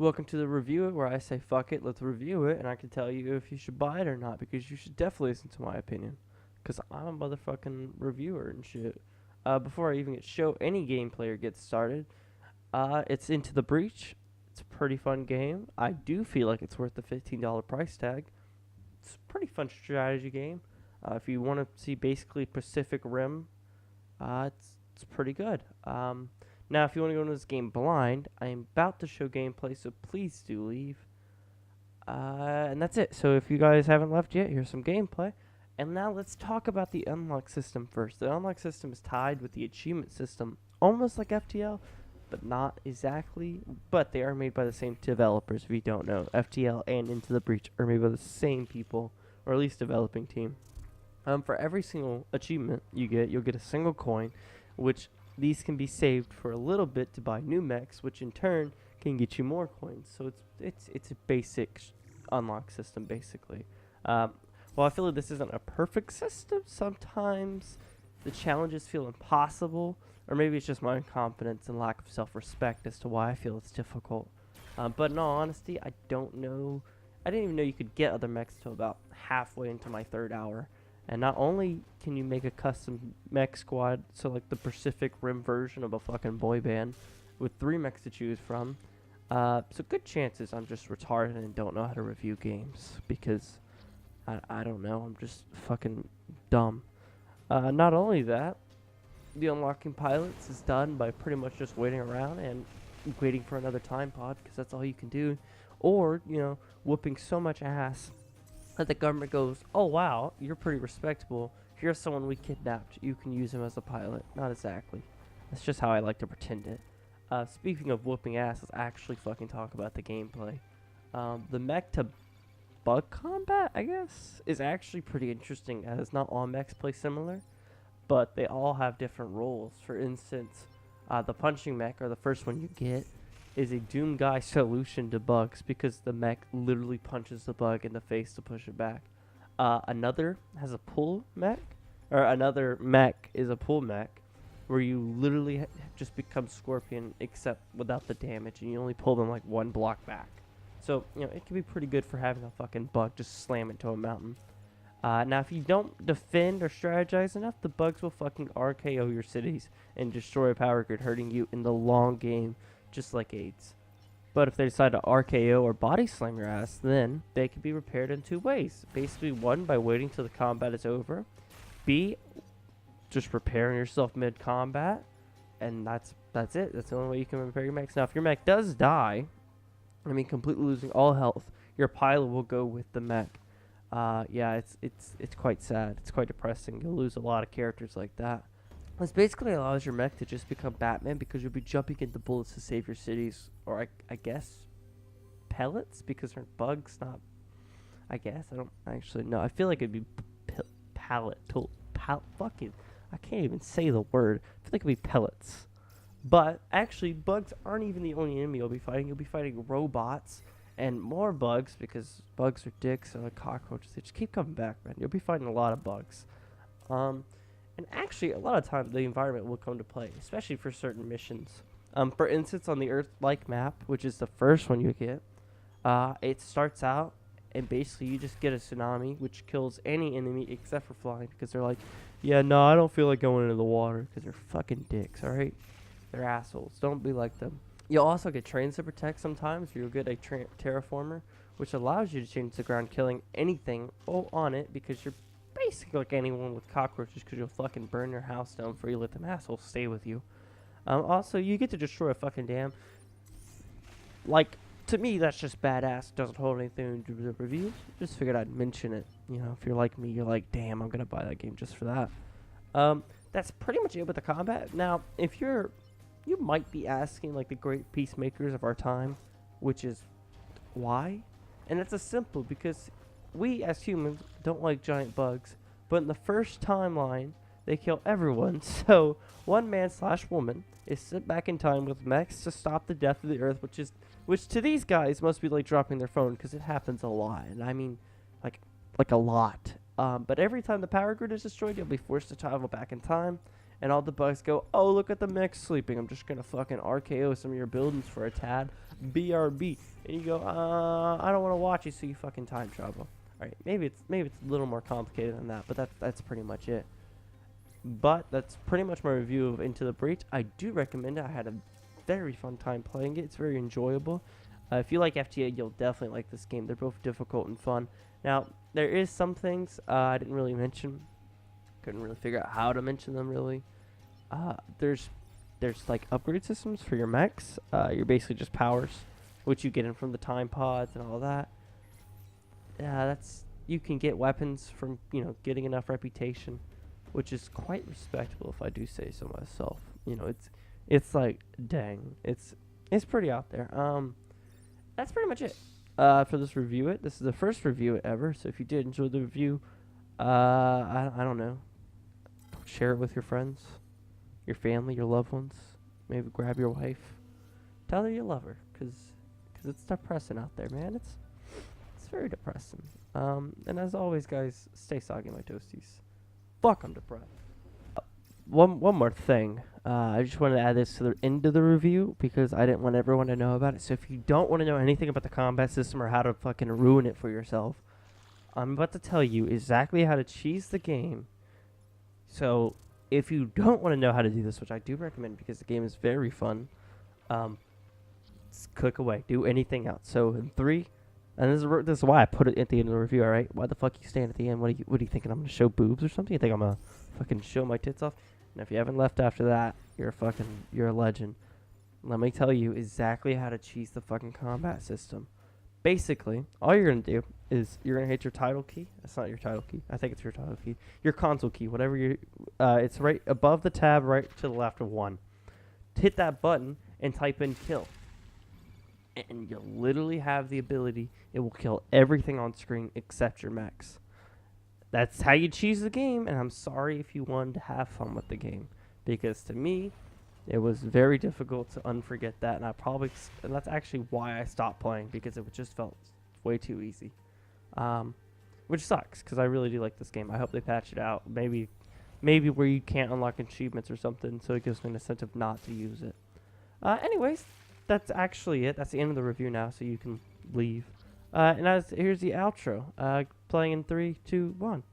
Welcome to the review it, where I say fuck it, let's review it, and I can tell you if you should buy it or not, because you should definitely listen to my opinion, because I'm a motherfucking reviewer and shit. Before I even show any gameplay or get started, it's Into the Breach. It's a pretty fun game. I do feel like it's worth the $15 price tag. It's a pretty fun strategy game. If you want to see basically Pacific Rim, it's pretty good. Now, if you want to go into this game blind, I am about to show gameplay, so please do leave. And that's it. So if you guys haven't left yet, here's some gameplay. And now let's talk about the unlock system first. The unlock system is tied with the achievement system, almost like FTL, but not exactly. But they are made by the same developers, if you don't know. FTL and Into the Breach are made by the same people, or at least developing team. For every single achievement you get, you'll get a single coin, which these can be saved for a little bit to buy new mechs, which in turn can get you more coins. So it's a basic unlock system, basically. While I feel like this isn't a perfect system, sometimes the challenges feel impossible, or maybe it's just my incompetence and lack of self-respect as to why I feel it's difficult. But in all honesty, I don't know. I didn't even know you could get other mechs till about halfway into my third hour. And not only can you make a custom mech squad, so like the Pacific Rim version of a fucking boy band, with 3 mechs to choose from, so good chances I'm just retarded and don't know how to review games, because I don't know, I'm just fucking dumb. Not only that, the unlocking pilots is done by pretty much just waiting around and waiting for another time pod, because that's all you can do, or, you know, whooping so much ass that the government goes, oh wow, you're pretty respectable, here's someone we kidnapped, you can use him as a pilot. Not exactly. That's just how I like to pretend it. Speaking of whooping ass, let's actually fucking talk about the gameplay. The mech to bug combat, I guess, is actually pretty interesting, as not all mechs play similar, but they all have different roles. For instance, the punching mech, or the first one you get, is a Doom Guy solution to bugs, because the mech literally punches the bug in the face to push it back. Another has a pull mech, or another mech is a pull mech, where you literally just become Scorpion, except without the damage, and you only pull them like 1 block back. So, you know, it can be pretty good for having a fucking bug just slam into a mountain. Now, if you don't defend or strategize enough, the bugs will fucking RKO your cities and destroy a power grid, hurting you in the long game, just like AIDS. But if they decide to RKO or body slam your ass, then they can be repaired in 2 ways. Basically, 1, by waiting till the combat is over. B, just repairing yourself mid-combat. And that's it. That's the only way you can repair your mechs. Now, if your mech does die, I mean completely losing all health, your pilot will go with the mech. Yeah, it's quite sad. It's quite depressing. You'll lose a lot of characters like that. This basically allows your mech to just become Batman, because you'll be jumping into bullets to save your cities, or I guess pellets, because they're bugs, not. I guess I don't actually know. I feel like it'd be fucking. I can't even say the word. I feel like it'd be pellets, but actually bugs aren't even the only enemy you'll be fighting. You'll be fighting robots and more bugs, because bugs are dicks and like cockroaches. They just keep coming back, man. You'll be fighting a lot of bugs. And actually, a lot of times, the environment will come to play, especially for certain missions. For instance, on the Earth-like map, which is the first one you get, it starts out, and basically you just get a tsunami, which kills any enemy except for flying, because they're like, yeah, no, I don't feel like going into the water, because they're fucking dicks, alright? They're assholes. Don't be like them. You'll also get trains to protect sometimes. You'll get a terraformer, which allows you to change the ground, killing anything on it, because you're basically like anyone with cockroaches, because you'll fucking burn your house down before you let them assholes stay with you. Also, you get to destroy a fucking dam. Like, to me, that's just badass. Doesn't hold anything to do with the reviews. Just figured I'd mention it. You know, if you're like me, you're like, damn, I'm gonna buy that game just for that. That's pretty much it with the combat. Now, if you might be asking, like, the great peacemakers of our time, which is why? And it's a simple, because we as humans don't like giant bugs, but in the first timeline, they kill everyone. So one man/woman is sent back in time with mechs to stop the death of the Earth, which to these guys must be like dropping their phone, because it happens a lot, and I mean, like a lot. But every time the power grid is destroyed, you'll be forced to travel back in time, and all the bugs go, oh, look at the mech sleeping. I'm just gonna fucking RKO some of your buildings for a tad. BRB, and you go, I don't want to watch it, so you fucking time travel. All right, maybe it's a little more complicated than that, but that's pretty much it. But that's pretty much my review of Into the Breach. I do recommend it. I had a very fun time playing it. It's very enjoyable. If you like FTA, you'll definitely like this game. They're both difficult and fun. Now, there is some things I didn't really mention. Couldn't really figure out how to mention them, really. There's like upgrade systems for your mechs. You're basically just powers, which you get in from the time pods and all that. You can get weapons from, getting enough reputation, which is quite respectable if I do say so myself. It's like, dang, it's pretty out there. That's pretty much it for this review. This is the first review ever, so if you did enjoy the review, I don't know, share it with your friends, your family, your loved ones. Maybe grab your wife, tell her you love her, cause it's depressing out there, man. It's very depressing. And as always, guys, stay soggy, my toasties. Fuck, I'm depressed. One more thing. I just wanted to add this to the end of the review because I didn't want everyone to know about it. So if you don't want to know anything about the combat system or how to fucking ruin it for yourself, I'm about to tell you exactly how to cheese the game. So if you don't want to know how to do this, which I do recommend because the game is very fun, click away. Do anything else. So in 3, and this is why I put it at the end of the review, alright? Why the fuck you staying at the end? What are you thinking? I'm going to show boobs or something? You think I'm going to fucking show my tits off? And if you haven't left after that, you're a legend. Let me tell you exactly how to cheese the fucking combat system. Basically, all you're going to do is you're going to hit your title key. That's not your title key. I think it's your title key. Your console key, whatever it's right above the tab, right to the left of 1. Hit that button and type in kill. And you'll literally have the ability, it will kill everything on screen except your mechs. That's how you cheese the game, and I'm sorry if you wanted to have fun with the game. Because to me, it was very difficult to unforget that, and that's actually why I stopped playing, because it just felt way too easy. Which sucks, because I really do like this game. I hope they patch it out. Maybe where you can't unlock achievements or something, so it gives me an incentive not to use it. Anyways, that's actually it. That's the end of the review now, so you can leave. And here's the outro. Playing in 3, 2, 1.